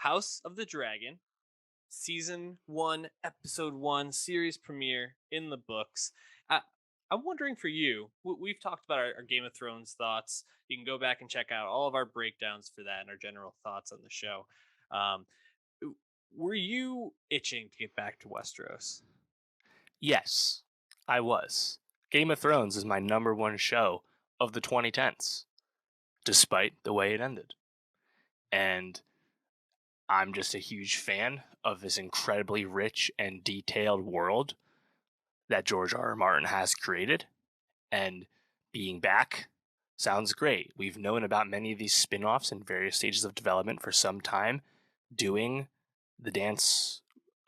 House of the Dragon, season one, episode one, series premiere in the books. I, I'm wondering for you, we've talked about our Game of Thrones thoughts. You can go back and check out all of our breakdowns for that and our general thoughts on the show. Um, were you itching to get back to Westeros? Yes, I was. Game of Thrones is my number one show of the 2010s, despite the way it ended. And I'm just a huge fan of this incredibly rich and detailed world that George R. R. Martin has created. And being back sounds great. We've known about many of these spin offs in various stages of development for some time, doing the Dance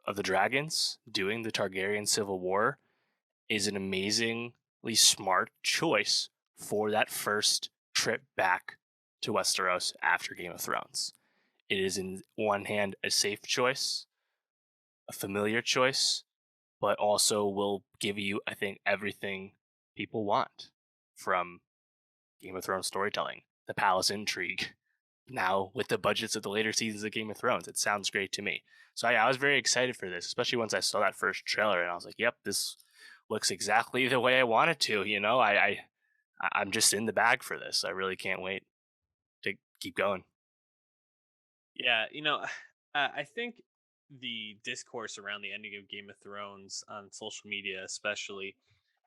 of the Dragons, doing the Targaryen Civil War, is an amazingly smart choice for that first trip back to Westeros after Game of Thrones. It is, in one hand, a safe choice, a familiar choice, but also will give you, I think, everything people want from Game of Thrones storytelling. The palace intrigue, now with the budgets of the later seasons of Game of Thrones. It sounds great to me. So I was very excited for this, especially once I saw that first trailer, and I was like, "Yep, this looks exactly the way I want it to." You know, I'm just in the bag for this. I really can't wait to keep going. Yeah, I think the discourse around the ending of Game of Thrones on social media, especially,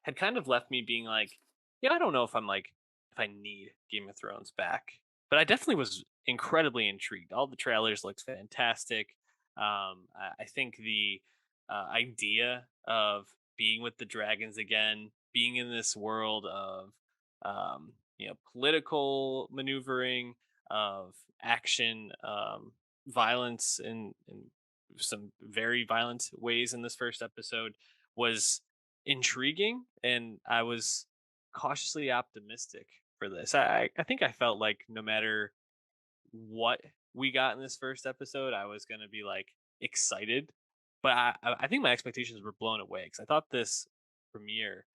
had kind of left me being like, yeah, I don't know if I need Game of Thrones back, but I definitely was incredibly intrigued. All the trailers looked fantastic. I think the idea of being with the dragons again, being in this world of political maneuvering, of action, violence in some very violent ways in this first episode was intriguing, and I was cautiously optimistic for this. I think I felt like no matter what we got in this first episode, I was gonna be like excited, but I think my expectations were blown away because I thought this premiere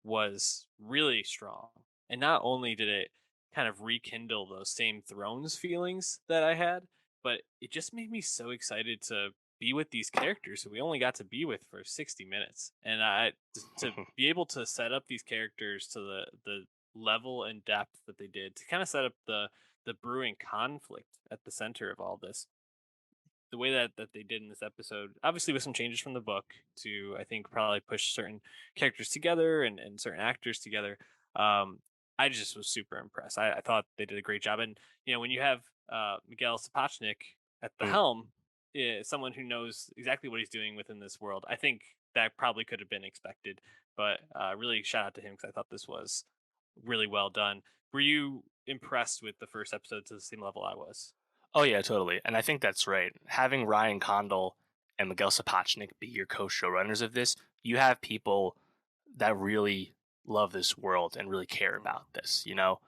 was really strong, and not only did it kind of rekindle those same Thrones feelings that I had, but it just made me so excited to be with these characters who we only got to be with for 60 minutes, and to be able to set up these characters to the level and depth that they did to kind of set up the brewing conflict at the center of all this, the way that they did in this episode, obviously with some changes from the book to, I think, probably push certain characters together and certain actors together. um I just was super impressed. I thought they did a great job, and when you have Miguel Sapochnik at the Mm. helm, someone who knows exactly what he's doing within this world, I think that probably could have been expected. But really shout out to him because I thought this was really well done. Were you impressed with the first episode to the same level I was? Oh yeah, totally. And I think that's right. Having Ryan Condal and Miguel Sapochnik be your co-showrunners of this, you have people that really love this world and really care Mhm. about this. You know,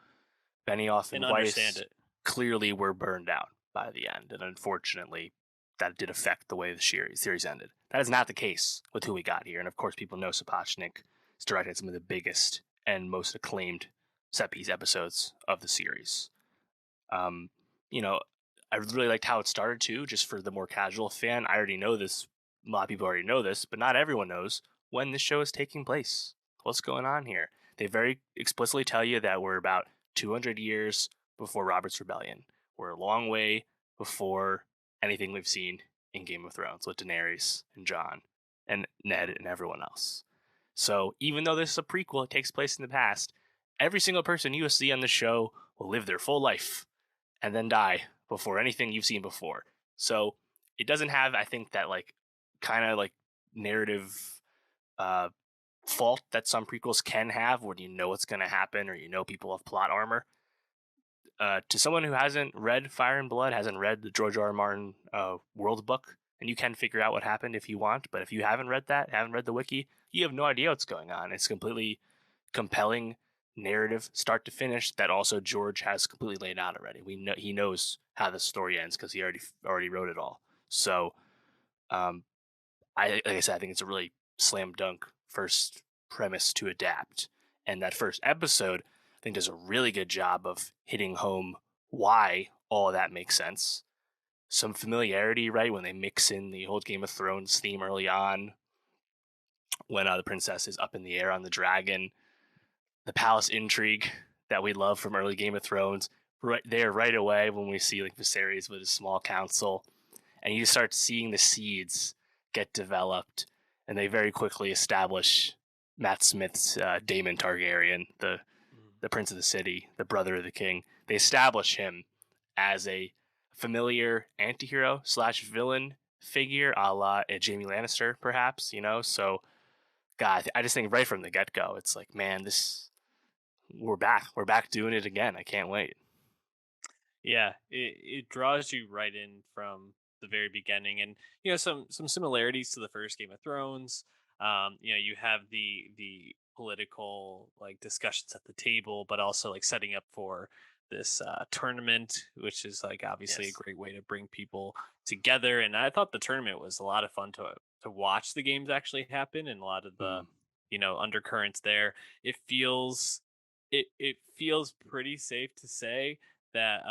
Benioff And and understand Weiss it. clearly were burned out by the end, and unfortunately, that did affect the way the series ended. That is not the case with who we got here, and of course, people know Sapochnik has directed some of the biggest and most acclaimed set piece episodes of the series. Um, you know, I really liked how it started too. Just for the more casual fan, I already know this. A lot of people already know this, but not everyone knows when this show is taking place. What's going on here? They very explicitly tell you that we're about 200 years before Robert's Rebellion. We're a long way before anything we've seen in Game of Thrones with Daenerys and Jon and Ned and everyone else. So even though this is a prequel, it takes place in the past. Every single person you see on the show will live their full life and then die before anything you've seen before. So it doesn't have, I think, that like kind of like narrative uh, fault that some prequels can have when you know what's going to happen or you know people have plot armor. To someone who hasn't read Fire and Blood, hasn't read the George R. R. Martin world book, and you can figure out what happened if you want. But if you haven't read that, haven't read the wiki, you have no idea what's going on. It's completely compelling narrative, start to finish, that also George has completely laid out already. We know he knows how the story ends because he already wrote it all. So, um, like I said, I think it's a really slam dunk first premise to adapt, and that first episode I think does a really good job of hitting home why all of that makes sense. some familiarity, right? When they mix in the old Game of Thrones theme early on, when the princess is up in the air on the dragon, the palace intrigue that we love from early Game of Thrones, right there, right away when we see like Viserys with his small council, and you start seeing the seeds get developed, and they very quickly establish Matt Smith's Daemon Targaryen, the prince of the city, the brother of the king. They establish him as a familiar antihero slash villain figure, a la Jamie Lannister, perhaps. So God, I just think right from the get go, it's like, man, this we're back doing it again. I can't wait. Yeah, it draws you right in from the very beginning, and some similarities to the first Game of Thrones. You have the political like discussions at the table, but also like setting up for this tournament, which is like obviously a Yes. great way to bring people together. And I thought the tournament was a lot of fun to watch the games actually happen, and a lot of the Mm. undercurrents there. It feels pretty safe to say that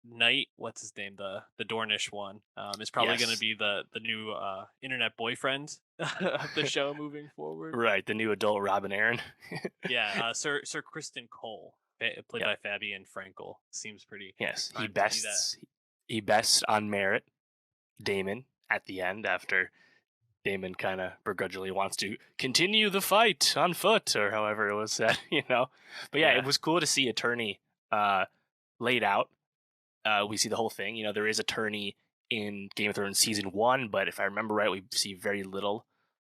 knight, what's his name, the Dornish one, is probably going to Yes. be the new internet boyfriend of the show moving forward. Right. The new adult Robin Aaron. Yeah, Sir Kristen Cole, played Yep. by Fabian Frankel, seems pretty Yes. primed to be that. He bests on merit Damon at the end after Damon kind of begrudgingly wants to continue the fight on foot or however it was said. But yeah, it Yeah. was cool to see Attorney uh, laid out. We see the whole thing. There is Attorney in Game of Thrones season 1, but if I remember right, we see very little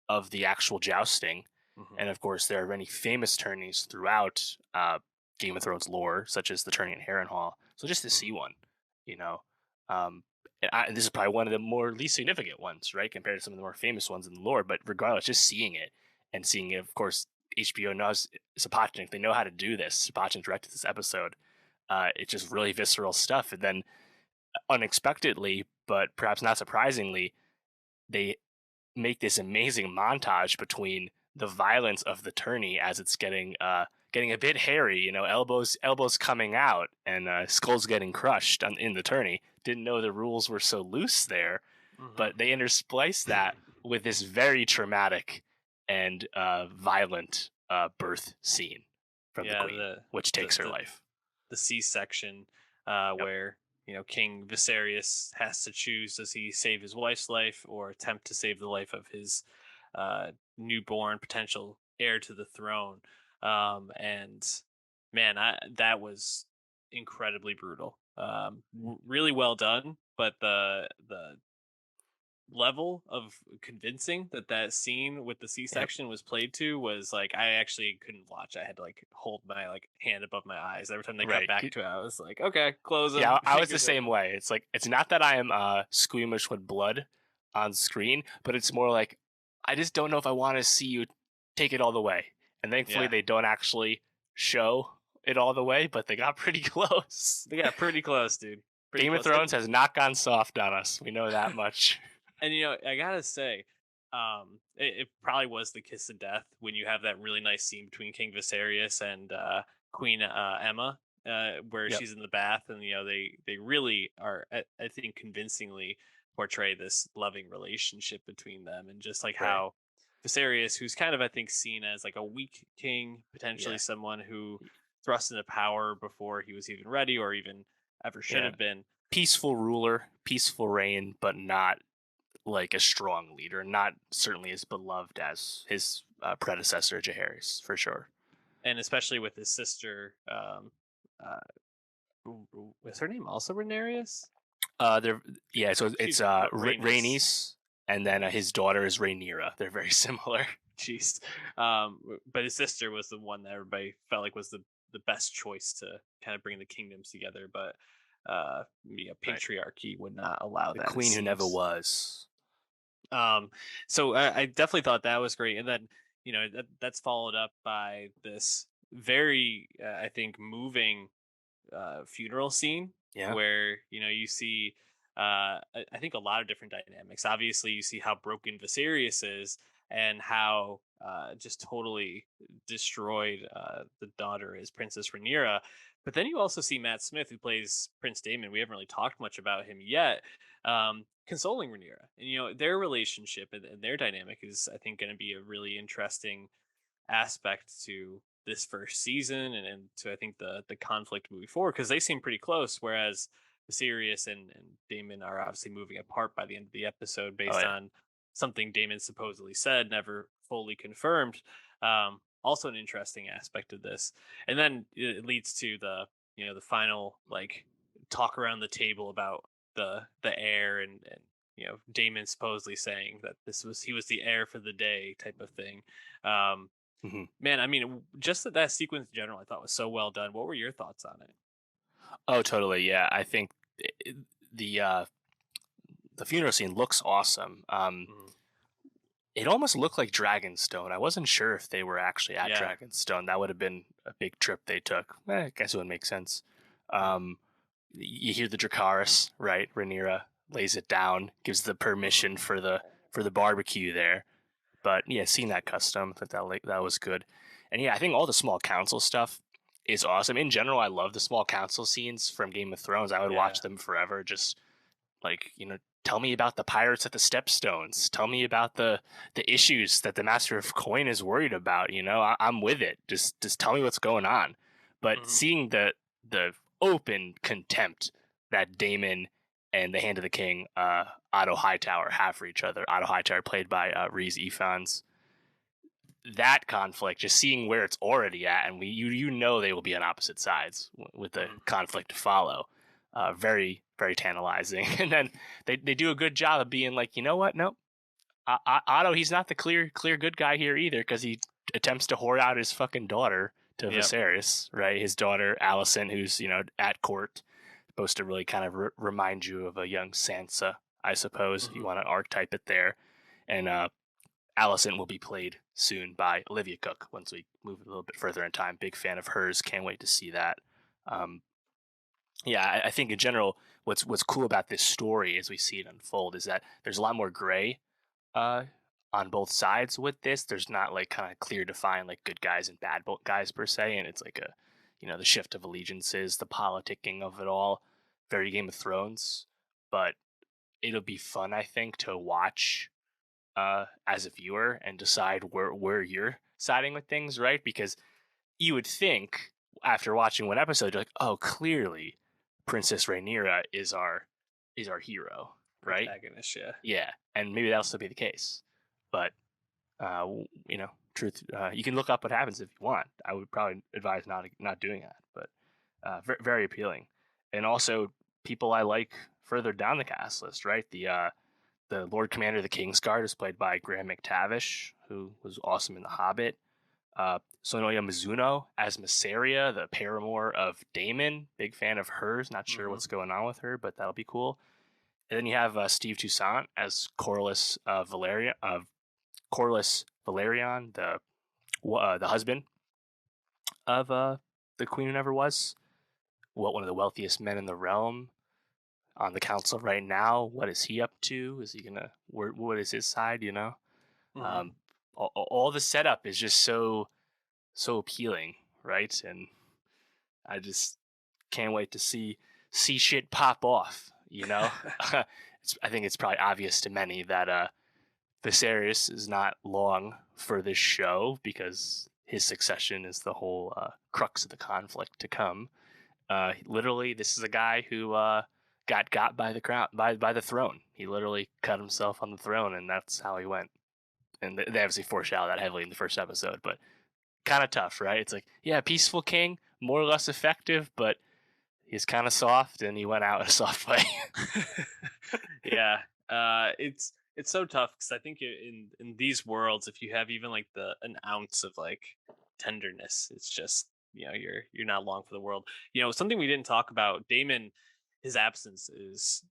of the actual jousting. Hmm. And of course, there are many famous tourneys throughout Game of Thrones lore, such as the tourney in Harrenhal. So just to see Hmm. one, you know, um, and this is probably one of the more least significant ones, right, compared to some of the more famous ones in the lore. But regardless, just seeing it and seeing it, of course, HBO knows Sapochnik. They know how to do this. Sapochnik directed this episode. It's just really visceral stuff. And then unexpectedly, but perhaps not surprisingly, they make this amazing montage between the violence of the tourney as it's getting a bit hairy. Elbows coming out and skulls getting crushed in the tourney. Didn't know the rules were so loose there, Hmm. but they intersplice that with this very traumatic and violent birth scene from the Yeah, queen, which the takes her the life. the C-section, Yep. where King Viserys has to choose: does he save his wife's life or attempt to save the life of his newborn potential heir to the throne? And man, that was incredibly brutal. Really well done, but the level of convincing that scene with the Yep. C-section was played to was like I actually couldn't watch. I had to like hold my like hand above my eyes every time they cut Right. back to it. I was like, okay, close Yeah, them, I was the fingers same open. way. It's like it's not that I am squeamish with blood on screen, but it's more like I just don't know if I want to see you take it all the way. And thankfully, Yeah, they don't actually show it all the way, but they got pretty close. they got pretty close, dude. Pretty Game of close. Thrones has not gone soft on us. We know that much. And I gotta say, it probably was the kiss of death when you have that really nice scene between King Viserys and Queen Emma, where Yep. she's in the bath, and they really are, I think, convincingly portray this loving relationship between them, and just like Right. how Viserys, who's kind of I think seen as like a weak king, potentially Yeah. someone who thrust into power before he was even ready or even ever should Yeah. have been. Peaceful ruler, peaceful reign, but not like a strong leader. Not certainly as beloved as his predecessor, Jaehaerys, for sure. And especially with his sister. Uh, was her name also Renarius? They're yeah. So it's She's Rhaenys. Rhaenys, and then Rhaenys. his daughter is Rhaenyra. They're very similar. Jeez. But his sister was the one that everybody felt like was the best choice to kind of bring the kingdoms together. But Right. patriarchy would not allow The that. It queen who never seems. was. Um, so I definitely thought that was great, and then that's followed up by this very I think moving funeral scene Yeah. where you see I think a lot of different dynamics. Obviously, you see how broken Viserys is and how just totally destroyed the daughter is Princess Rhaenyra. But then you also see Matt Smith, who plays Prince Damon. We haven't really talked much about him yet, consoling Rhaenyra, and their relationship and their dynamic is, I think, going to be a really interesting aspect to this first season, and to, I think, the conflict moving forward, because they seem pretty close. Whereas Viserys and Damon are obviously moving apart by the end of the episode, Oh based yeah. on something Damon supposedly said, never fully confirmed. Also, an interesting aspect of this, and then it leads to the final, like, talk around the table about the heir, and Damon supposedly saying that he was the heir for the day, type of thing. Um, Mhm. Man, I mean, just that sequence in general, I thought was so well done. What were your thoughts on it? Oh, totally. Yeah, I think the the funeral scene looks awesome. Mhm. It almost looked like Dragonstone. I wasn't sure if they were actually at Yeah. Dragonstone. That would have been a big trip they took. I guess it would make sense. Mhm. Um, you hear the Dracarys, right? Rhaenyra lays it down, gives the Mhm. permission for the barbecue there. But yeah, seeing that custom, that was good. And yeah, I think all the small council stuff is awesome. In general, I love the small council scenes from Game of Thrones. I would watch Yeah. them forever. Just like, tell me about the pirates at the Stepstones. Tell me about the issues that the Master of Coin is worried about. I'm with it. Just tell me what's going on. But Mhm. seeing the open contempt that Damon and the Hand of the King, Otto Hightower, have for each other. Otto Hightower, played by Reese Ifans. That conflict, just seeing where it's already at, and you know they will be on opposite sides with the Mhm. conflict to follow. Very very tantalizing, and then they do a good job of being like, you know what? No, Otto, he's not the clear good guy here either, because he attempts to whore out his fucking daughter to Yep. Viserys, right? His daughter Alicent, who's at court, supposed to really kind of remind you of a young Sansa, I suppose, if you Mhm. want to archetype it there. And Allison will be played soon by Olivia Cook once we move a little bit further in time. Big fan of hers. Can't wait to see that. Um, yeah, I think in general, what's cool about this story as we see it unfold is that there's a lot more gray uh, on both sides with this. There's not like kind of clear defined like good guys and bad guys per se, and it's like the shift of allegiances, the politicking of it all, very Game of Thrones. But it'll be fun, I think, to watch as a viewer and decide where you're siding with things, right? Because you would think after watching one episode, you're like, oh, clearly Princess Rhaenyra is our hero, right? Protagonist, yeah. Yeah, and maybe that'll still be the case, but truth. You can look up what happens if you want. I would probably advise not doing that, but very appealing, and also people I like further down the cast list, right? The Lord Commander of the Kingsguard is played by Graham McTavish, who was awesome in The Hobbit. Sonoya Mizuno as Mysaria, the paramour of Daemon. Big fan of hers. Not sure Mhm. what's going on with her, but that'll be cool. And then you have Steve Toussaint as Corlys Valerian, the husband of the Queen who never was. One of the wealthiest men in the realm on the council right now. What is he up to? Is he gonna? What is his side? Mhm. Um, all the setup is just so appealing, right? And I just can't wait to see shit pop off. I think it's probably obvious to many that Viserys is not long for this show, because his succession is the whole crux of the conflict to come. Literally, this is a guy who got by the crown, by the throne. He literally cut himself on the throne, and that's how he went. And they obviously foreshadow that heavily in the first episode, but kind of tough, right? It's like, yeah, peaceful king, more or less effective, but he's kind of soft, and he went out in a soft way. Yeah. It's so tough, because I think in these worlds, if you have even like the an ounce of like tenderness, it's just, you're not long for the world. Something we didn't talk about, Damon, his absence is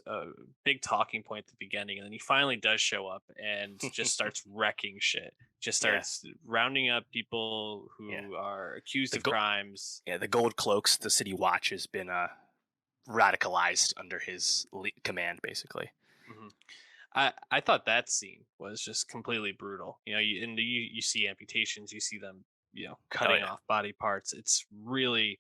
a big talking point at the beginning, and then he finally does show up and just starts wrecking shit. Just Yeah, starts rounding up people yeah. who are accused The of go- crimes. yeah, the gold cloaks, the city watch has been radicalized under his command, basically. Mhm. I thought that scene was just completely brutal. You see amputations, you see them, Oh cutting yeah, off body parts. It's really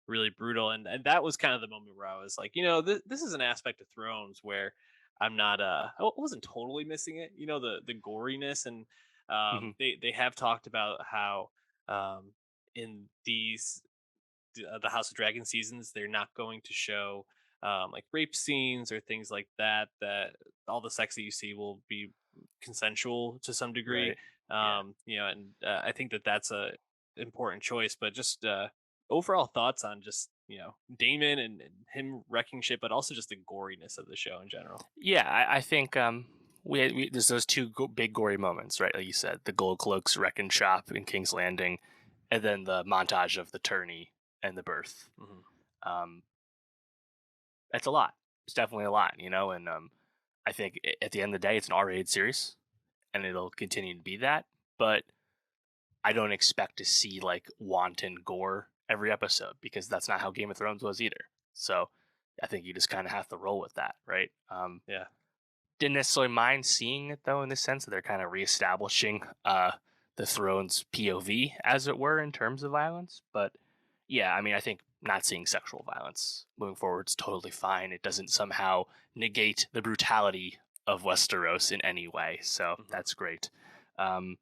really brutal. And that was kind of the moment where I was like, this is an aspect of Thrones where I'm not I wasn't totally missing it, the goriness. And Hmm. they have talked about how in these the House of Dragon seasons, they're not going to show like rape scenes or things like that. That all the sex that you see will be consensual to some degree. Right. Yeah. And I think that that's a important choice. But just overall thoughts on just Damon and him wrecking shit, but also just the goriness of the show in general. Yeah, I think there's those two big gory moments, right? Like you said, the Gold Cloaks wrecking shop in King's Landing, and then the montage of the tourney and the birth. Hmm. Um, that's a lot. It's definitely a lot, and I think at the end of the day, it's an R-rated series, and it'll continue to be that. But I don't expect to see like wanton gore every episode because that's not how Game of Thrones was either. So I think you just kind of have to roll with that, right? Yeah. Didn't necessarily mind seeing it though, in the sense that they're kind of reestablishing the Thrones POV, as it were, in terms of violence. But yeah, I mean, I think not seeing sexual violence moving forward is totally fine. It doesn't somehow negate the brutality of Westeros in any way, so Hmm. that's great. Um,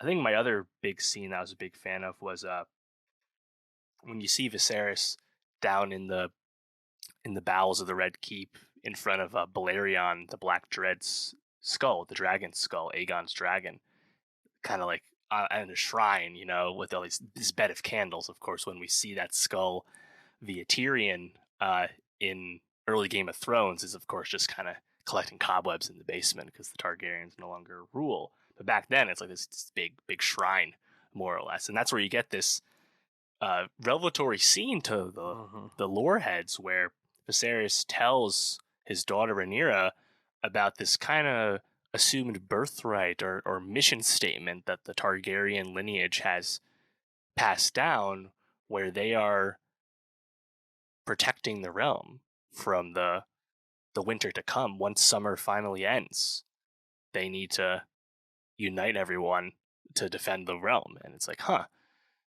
I think my other big scene that I was a big fan of was when you see Viserys down in the bowels of the Red Keep in front of Balerion, the Black Dread's skull, the dragon's skull, Aegon's dragon, kind of like in a shrine, with all this bed of candles. Of course, when we see that skull via Tyrion in early Game of Thrones, is of course just kind of collecting cobwebs in the basement because the Targaryens no longer rule. But back then, it's like this big shrine, more or less, and that's where you get this revelatory scene to Hmm. the lore heads where Viserys tells his daughter Rhaenyra about this kind of assumed birthright or mission statement that the Targaryen lineage has passed down, where they are protecting the realm from the winter to come. Once summer finally ends, they need to unite everyone to defend the realm. And it's like, huh,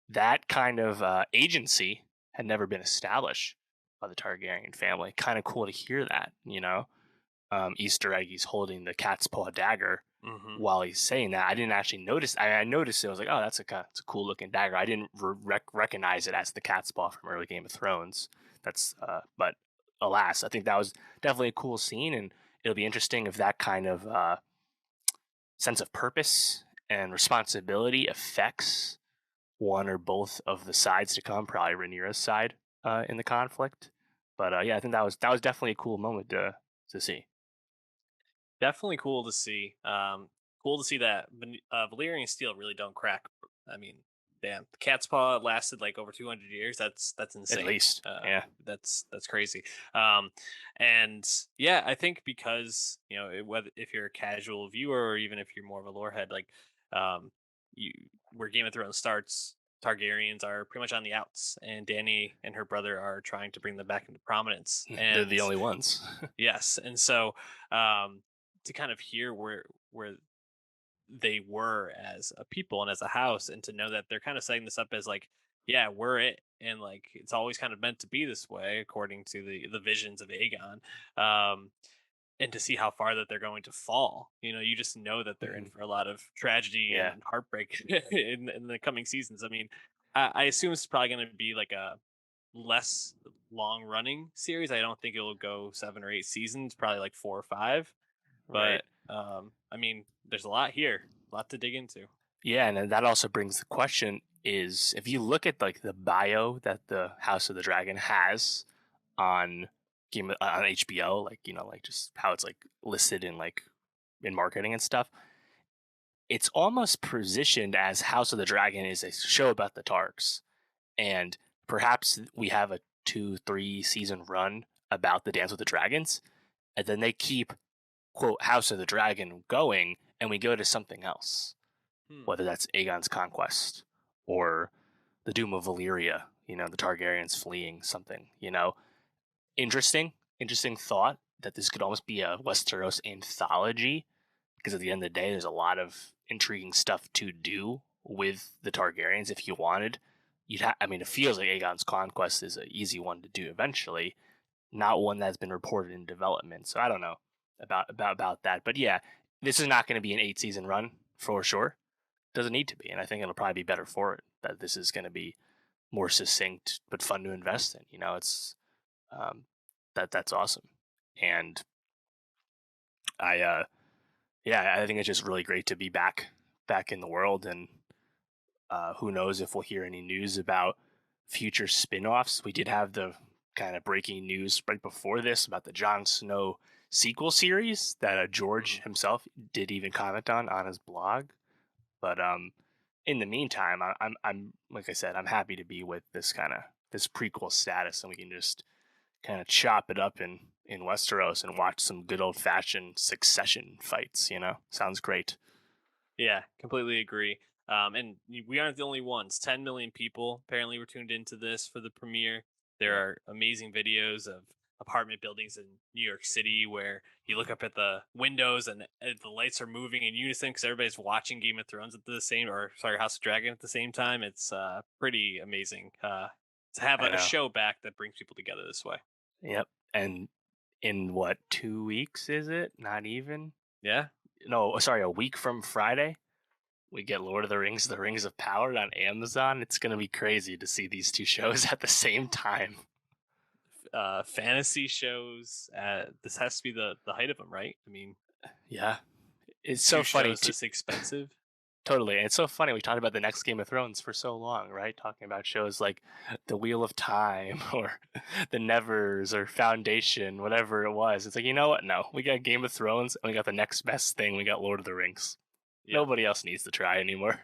that kind of agency had never been established by the Targaryen family. Kind of cool to hear that, Easter egg, he's holding the cat's paw dagger Hmm. while he's saying that. I didn't actually notice. I noticed it. I was like, oh, it's a cool looking dagger. I didn't recognize it as the cat's paw from early Game of Thrones. But alas, I think that was definitely a cool scene, and it'll be interesting if that kind of sense of purpose and responsibility affects one or both of the sides to come, probably Rhaenyra's side in the conflict. But yeah, I think that was definitely a cool moment to see. Definitely cool to see. Cool to see that Valyrian steel really don't crack. I mean, damn, the cat's paw lasted like over 200 years. That's At insane. least, yeah, That's crazy. Um, and yeah, I think because whether if you're a casual viewer or even if you're more of a lore head, like um, you where Game of Thrones starts, Targaryens are pretty much on the outs, and Dany and her brother are trying to bring them back into prominence. they're And the only ones. yes, and so to kind of hear where they were as a people and as a house, and to know that they're kind of setting this up as like, yeah, we're it, and like it's always kind of meant to be this way according to the visions of Aegon. Um, and to see how far that they're going to fall, you just know that they're in Mhm. for a lot of tragedy Yeah, and heartbreak in the coming seasons. I mean, I assume it's probably going to be like a less long running series. I don't think it'll go 7 or 8 seasons, probably like 4 or 5. right. But I mean, there's a lot here, a lot to dig into. Yeah, and then that also brings the question: is if you look at like the bio that the House of the Dragon has on on HBO, like like just how it's like listed in like in marketing and stuff, it's almost positioned as House of the Dragon is a show about the Tarks, and perhaps we have a 2-3 season run about the Dance with the Dragons, and then they keep quote House of the Dragon going, and we go to something else, Hmm. whether that's Aegon's conquest or the Doom of Valyria, the Targaryens fleeing something, interesting thought that this could almost be a Westeros anthology, because at the end of the day, there's a lot of intriguing stuff to do with the Targaryens if you wanted, I mean, it feels like Aegon's Conquest is an easy one to do eventually, not one that's been reported in development. So I don't know about that. But yeah, this is not going to be an 8 season run for sure. Doesn't need to be, and I think it'll probably be better for it that this is going to be more succinct but fun to invest in. It's um, that's awesome, and I yeah, I think it's just really great to be back in the world, and who knows if we'll hear any news about future spin-offs. We did have the kind of breaking news right before this about the Jon Snow sequel series that George Mhm. himself did even comment on his blog. But in the meantime, I'm like I said, I'm happy to be with this prequel status, and we can just kind of chop it up in Westeros and watch some good old fashioned succession fights. Sounds great. Yeah, completely agree. And we aren't the only ones. 10 million people apparently were tuned into this for the premiere. There Yeah, are amazing videos of apartment buildings in New York City where you look up at the windows and the lights are moving in unison because everybody's watching Game of Thrones at the same, or sorry, House of Dragon at the same time. It's pretty amazing to have I a know. show back that brings people together this way. Yep. And in what, 2 weeks is it? Not even. Yeah, No, sorry, a week from Friday, we get Lord of the Rings, The Rings of Power on Amazon. It's gonna be crazy to see these two shows at the same time. fantasy shows. This has to be the height of them, right? I mean, Yeah, it's so two funny. shows this expensive. Totally. And it's so funny. We talked about the next Game of Thrones for so long, right? Talking about shows like The Wheel of Time or The Nevers or Foundation, whatever it was. It's like, you know what? No, we got Game of Thrones and we got the next best thing. We got Lord of the Rings. Yep. Nobody else needs to try anymore.